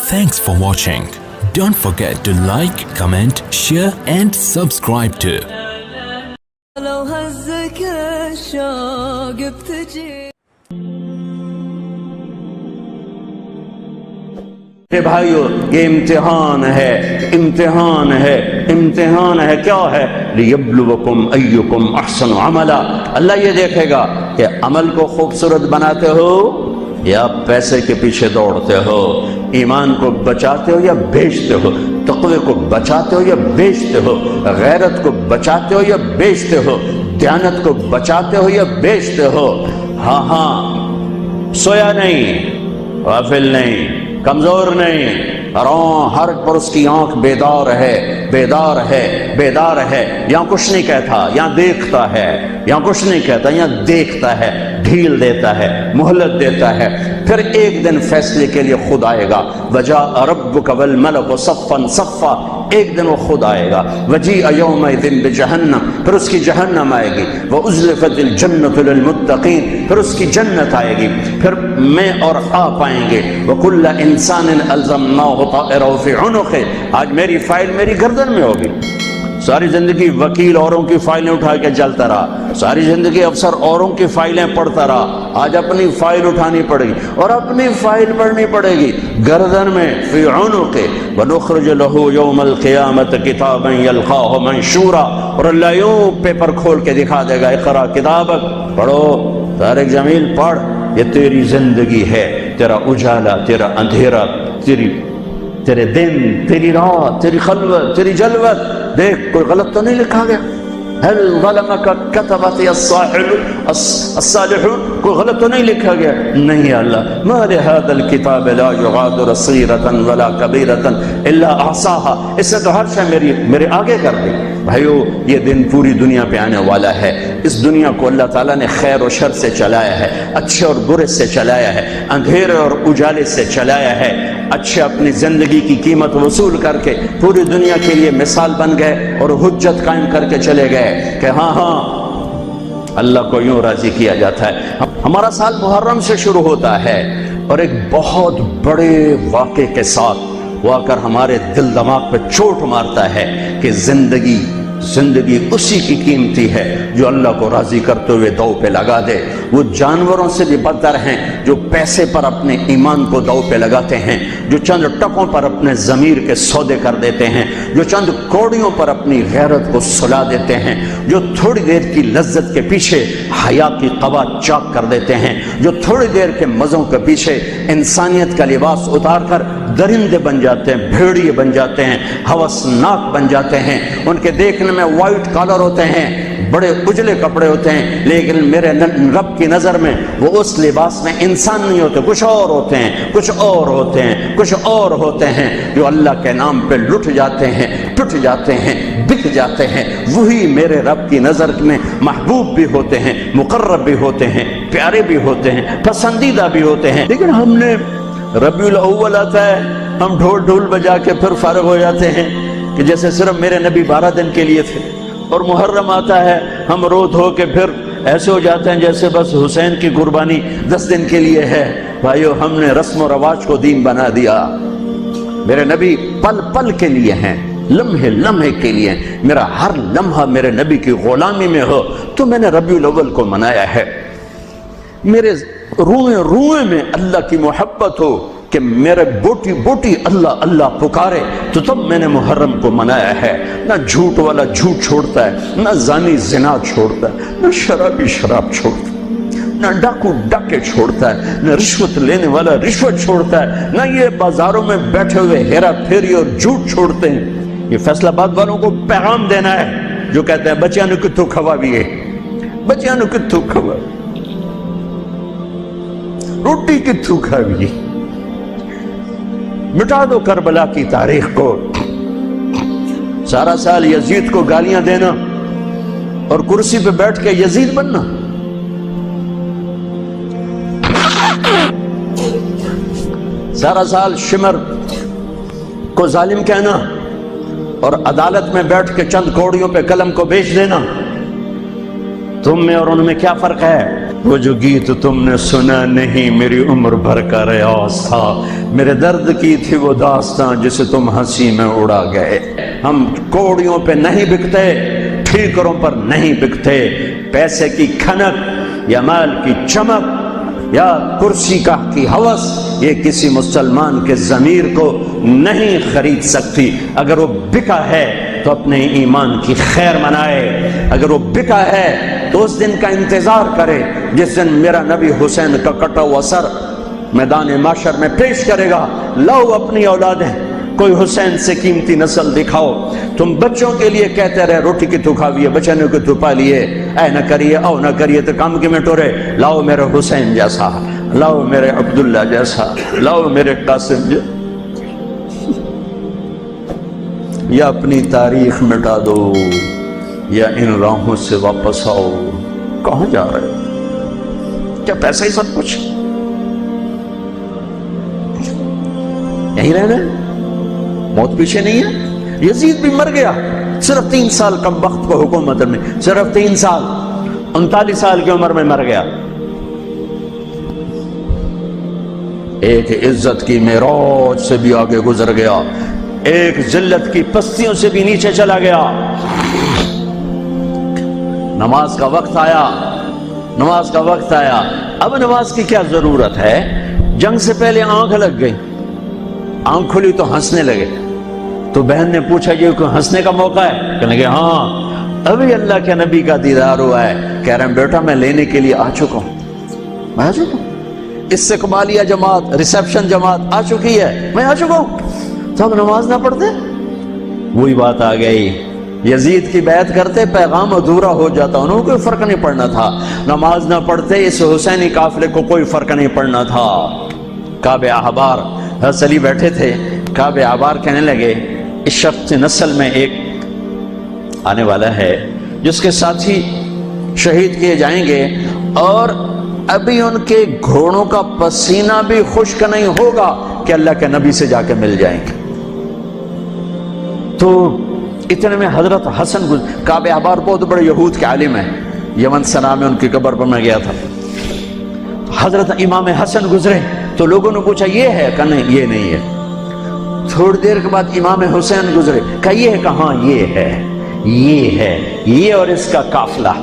Thanks for watching. Don't forget to like, comment, share and subscribe to. لو هزك الشوق بتجي کہ بھائیو یہ امتحان ہے امتحان ہے امتحان ہے کیا ہے لیبلوکم ایکم احسن عملا اللہ یہ دیکھے گا کہ عمل کو خوبصورت بناتے ہو یا پیسے کے پیچھے دوڑتے ہو ایمان کو بچاتے ہو یا بیچتے ہو تقوی کو بچاتے ہو یا بیچتے ہو غیرت کو بچاتے ہو یا بیچتے ہو دیانت کو بچاتے ہو یا بیچتے ہو ہاں سویا نہیں غافل نہیں کمزور نہیں ہر پر اس کی آنکھ بیدار ہے بیدار ہے بیدار ہے یہاں کچھ نہیں کہتا یہاں دیکھتا ہے یہاں کچھ نہیں کہتا یہاں دیکھتا ہے ڈھیل دیتا ہے مہلت دیتا ہے پھر ایک دن فیصلے کے لیے خود آئے گا وجاء ربک والملک صفا صفا ایک دن وہ خود آئے گا وجیء یومئذ بجہنم پھر اس کی جہنم آئے گی وازلفت الجنۃ للمتقین پھر اس کی جنت آئے گی پھر میں اور آپ آئیں گے وکل انسان الزمناہ طائرہ فی عنقہ آج میری فائل میری گردن میں ہوگی ساری زندگی وکیل اوروں کی فائلیں اٹھا کے چلتا رہا ساری زندگی افسر اوروں کی فائلیں پڑھتا رہا آج اپنی فائل اٹھانی پڑے گی اور اپنی فائل پڑھنی پڑے گی گردن میں فی عنقہ ونخرج له یوم القیامت کتابا یلقاہ منشورا اور اللہ یوں پیپر کھول کے دکھا دے گا اقرا کتابک پڑھو طارق جمیل پڑھ یہ تیری زندگی ہے تیرا اجالا تیرا اندھیرا تیرے دن تیری رات تیری خلوت تیری جلوت دیکھ کوئی غلط تو نہیں لکھا گیا هل ظلمك كتبت الصالحون کوئی غلط تو نہیں لکھا گیا نہیں اللہ ما لهذا الكتاب لا يغادر صغيرة ولا كبيرة الا احصاها اس سے تو ہر شے میرے آگے کر دی بھائیو یہ دن پوری دنیا پہ آنے والا ہے اس دنیا کو اللہ تعالیٰ نے خیر و شر سے چلایا ہے اچھے اور برے سے چلایا ہے اندھیرے اور اجالے سے چلایا ہے اچھے اپنی زندگی کی قیمت وصول کر کے پوری دنیا کے لیے مثال بن گئے اور حجت قائم کر کے چلے گئے کہ ہاں اللہ کو یوں راضی کیا جاتا ہے ہمارا سال محرم سے شروع ہوتا ہے اور ایک بہت بڑے واقعے کے ساتھ وہ آ کر ہمارے دل دماغ پہ چوٹ مارتا ہے کہ زندگی اسی کی قیمتی ہے جو اللہ کو راضی کرتے ہوئے دو پہ لگا دے وہ جانوروں سے بھی بدتر ہیں جو پیسے پر اپنے ایمان کو دو پہ لگاتے ہیں جو چند ٹکوں پر اپنے ضمیر کے سودے کر دیتے ہیں جو چند کوڑیوں پر اپنی غیرت کو سلا دیتے ہیں جو تھوڑی دیر کی لذت کے پیچھے حیا کی قبا چاک کر دیتے ہیں جو تھوڑی دیر کے مزوں کے پیچھے انسانیت کا لباس اتار کر درندے بن جاتے ہیں بھیڑیے بن جاتے ہیں ہوسناک بن جاتے ہیں ان کے دیکھنے میں وائٹ کالر ہوتے ہیں بڑے اجلے کپڑے ہوتے ہیں لیکن میرے رب کی نظر میں وہ اس لباس میں انسان نہیں ہوتے کچھ اور ہوتے ہیں کچھ اور ہوتے ہیں کچھ اور ہوتے ہیں جو اللہ کے نام پہ لٹ جاتے ہیں ٹوٹ جاتے ہیں بک جاتے ہیں وہی میرے رب کی نظر میں محبوب بھی ہوتے ہیں مقرب بھی ہوتے ہیں پیارے بھی ہوتے ہیں پسندیدہ بھی ہوتے ہیں لیکن ہم نے ربیع الاول آتا ہے ہم ڈھول بجا کے پھر فارغ ہو جاتے ہیں کہ جیسے صرف میرے نبی 12 دن کے لیے تھے اور محرم آتا ہے ہم رو دھو کے پھر ایسے ہو جاتے ہیں جیسے بس حسین کی قربانی 10 دن کے لیے ہے بھائیو ہم نے رسم و رواج کو دین بنا دیا میرے نبی پل پل کے لیے ہیں لمحے لمحے کے لیے میرا ہر لمحہ میرے نبی کی غلامی میں ہو تو میں نے ربیع الاول کو منایا ہے میرے روئے میں اللہ کی محبت ہو کہ میرے بوٹی بوٹی اللہ اللہ پکارے تو تب میں نے محرم کو منایا ہے نہ جھوٹ والا جھوٹ چھوڑتا ہے نہ زانی زنا چھوڑتا ہے نہ شرابی شراب چھوڑتا ہے نہ ڈاکو ڈاکے چھوڑتا ہے نہ رشوت لینے والا رشوت چھوڑتا ہے نہ یہ بازاروں میں بیٹھے ہوئے ہیرا پھیری اور جھوٹ چھوڑتے ہیں یہ فیصلہ آباد والوں کو پیغام دینا ہے جو کہتے ہیں بچیاں نو کتھوں کھوا بھی ہے بچیاں نو کتھوں کھوا روٹی کتھوں کھا بھی ہے مٹا دو کربلا کی تاریخ کو سارا سال یزید کو گالیاں دینا اور کرسی پہ بیٹھ کے یزید بننا سارا سال شمر کو ظالم کہنا اور عدالت میں بیٹھ کے چند کوڑیوں پہ قلم کو بیچ دینا تم میں اور ان میں کیا فرق ہے وہ جو گیت تم نے سنا نہیں میری عمر بھر کا ریاض تھا، میرے درد کی تھی وہ داستان جسے تم ہنسی میں اڑا گئے۔ ہم کوڑیوں پہ نہیں بکتے، ٹھیکروں پر نہیں بکتے، پیسے کی کھنک یا مال کی چمک یا کرسی کا کی ہوس یہ کسی مسلمان کے ضمیر کو نہیں خرید سکتی۔ اگر وہ بکا ہے تو اپنے ایمان کی خیر منائے، اگر وہ بکا ہے تو اس دن کا انتظار کرے جس دن میرا نبی حسین کا کٹا ہوا سر میدان معاشر میں پیش کرے گا۔ لاؤ اپنی اولادیں، کوئی حسین سے قیمتی نسل دکھاؤ۔ تم بچوں کے لیے کہتے رہے روٹی کی تو کھاویے، بچنے کو تو پالیے، اے نہ کریے او نہ کریے تو کام کی میں ٹورے۔ لاؤ میرے حسین جیسا، لاؤ میرے عبداللہ جیسا، لاؤ میرے قاسم جیسا، یا اپنی تاریخ مٹا دو یا ان راہوں سے واپس آؤ۔ کہاں جا رہے ہو؟ کیا پیسہ ہی سب کچھ؟ یہیں رہنا ہے؟ موت پیچھے نہیں ہے؟ یزید بھی مر گیا صرف 3 سال کم وقت کو حکومت میں، صرف 3 سال، 39 سال کی عمر میں مر گیا۔ ایک عزت کی معراج سے بھی آگے گزر گیا، ایک ذلت کی پستیوں سے بھی نیچے چلا گیا۔ نماز کا وقت آیا، نماز کا وقت آیا۔ اب نماز کی کیا ضرورت ہے؟ جنگ سے پہلے آنکھ لگ گئی، آنکھ کھلی تو ہنسنے لگے۔ تو بہن نے پوچھا یہ کوئی ہنسنے کا موقع ہے؟ کہنے لگے ہاں ابھی اللہ کے نبی کا دیدار ہوا ہے۔ کہہ رہے ہیں بیٹا میں لینے کے لیے آ چکا ہوں، میں آ چکا ہوں، استقبالیہ جماعت، ریسیپشن جماعت آ چکی ہے، میں آ چکا ہوں۔ تو اب نماز نہ پڑھتے؟ وہی بات آ گئی، یزید کی بیعت کرتے پیغام ادھورا ہو جاتا، انہوں کو کوئی فرق نہیں پڑنا تھا۔ نماز نہ پڑھتے اس حسینی قافلے کو کوئی فرق نہیں پڑنا تھا۔ کعب احبار حضرت علی بیٹھے تھے، کعب احبار کہنے لگے اس شخص نسل میں ایک آنے والا ہے جس کے ساتھی شہید کیے جائیں گے اور ابھی ان کے گھوڑوں کا پسینہ بھی خشک نہیں ہوگا کہ اللہ کے نبی سے جا کے مل جائیں گے۔ تو اتنے میں حضرت حسن کعب احبار بہت بڑے یہود کے عالم ہیں، یمن سنا میں ان کی قبر پر میں گیا تھا۔ حضرت امام حسن گزرے تو لوگوں نے پوچھا یہ ہے؟ کہ نہیں یہ نہیں ہے۔ تھوڑی دیر کے بعد امام حسین گزرے، کہ یہ ہے؟ کہاں یہ ہے، یہ ہے، یہ اور اس کا قافلہ،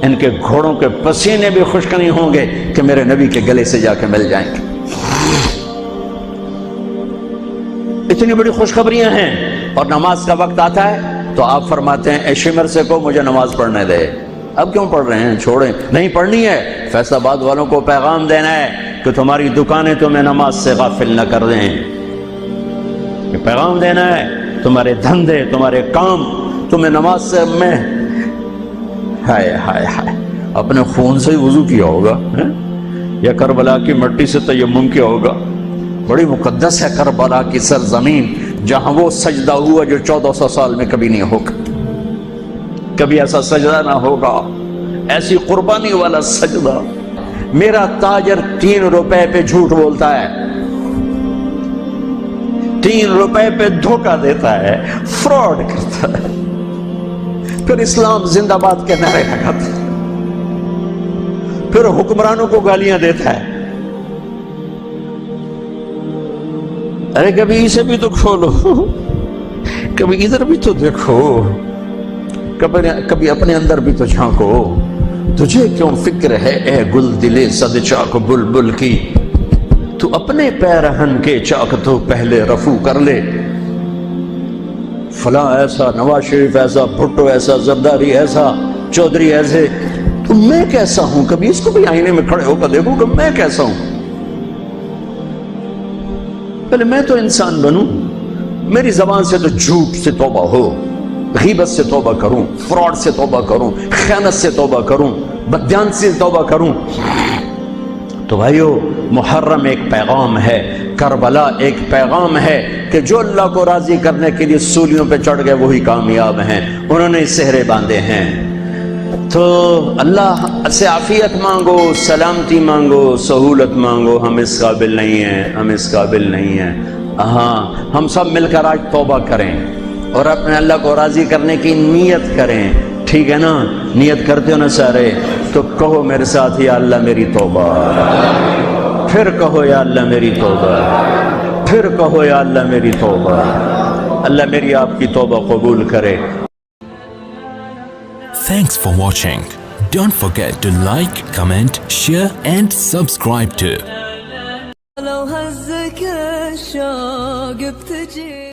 ان کے گھوڑوں کے پسینے بھی خشک نہیں ہوں گے کہ میرے نبی کے گلے سے جا کے مل جائیں گے۔ اتنی بڑی خوشخبریاں ہیں، اور نماز کا وقت آتا ہے تو آپ فرماتے ہیں اے شمر سے کو مجھے نماز پڑھنے دے۔ اب کیوں پڑھ رہے ہیں؟ چھوڑیں، نہیں پڑھنی ہے۔ فیصل آباد والوں کو پیغام دینا ہے کہ تمہاری دکانیں تمہیں نماز سے غافل نہ کر دیں، یہ پیغام دینا ہے۔ تمہارے دھندے، تمہارے کام تمہیں نماز سے میں ہائے ہائے ہائے اپنے خون سے ہی وضو کیا ہوگا یا کربلا کی مٹی سے تیمم کیا ہوگا۔ بڑی مقدس ہے کربلا کی سرزمین، جہاں وہ سجدہ ہوا جو 1400 سال میں کبھی نہیں ہوگا، کبھی ایسا سجدہ نہ ہوگا، ایسی قربانی والا سجدہ۔ میرا تاجر 3 روپے پہ جھوٹ بولتا ہے، 3 روپے پہ دھوکہ دیتا ہے، فراڈ کرتا ہے، پھر اسلام زندہ باد کے نعرے لگاتا ہے، پھر حکمرانوں کو گالیاں دیتا ہے۔ ارے کبھی اسے بھی تو کھولو، کبھی ادھر بھی تو دیکھو، کبھی اپنے اندر بھی تو جھانکو۔ تجھے کیوں فکر ہے اے گل دلے صد چاک بلبل کی، تو اپنے پیرہن کے چاک تو پہلے رفو کر لے۔ فلاں ایسا، نواز شریف ایسا، بھٹو ایسا، زرداری ایسا، چودھری ایسے، تو میں کیسا ہوں؟ کبھی اس کو بھی آئینے میں کھڑے ہو کر دیکھو کہ میں کیسا ہوں۔ پہلے میں تو انسان بنوں، میری زبان سے تو جھوٹ سے توبہ ہو، غیبت سے توبہ کروں، فراڈ سے توبہ کروں، خیانت سے توبہ کروں، بددیانتی سے توبہ کروں۔ تو بھائیو، محرم ایک پیغام ہے، کربلا ایک پیغام ہے کہ جو اللہ کو راضی کرنے کے لیے سولیوں پہ چڑھ گئے وہی کامیاب ہیں، انہوں نے سہرے باندھے ہیں۔ تو اللہ سے عافیت مانگو، سلامتی مانگو، سہولت مانگو۔ ہم اس قابل نہیں ہیں، ہم اس قابل نہیں ہیں۔ ہاں، ہم سب مل کر آج توبہ کریں اور اپنے اللہ کو راضی کرنے کی نیت کریں، ٹھیک ہے نا؟ نیت کرتے ہو نا سارے؟ تو کہو میرے ساتھ یا اللہ میری توبہ، پھر کہو یا اللہ میری توبہ، پھر کہو یا اللہ میری توبہ۔ اللہ میری آپ کی توبہ قبول کرے۔ Thanks for watching. Don't forget to like, comment, share and subscribe to love هزك الشوق بتجي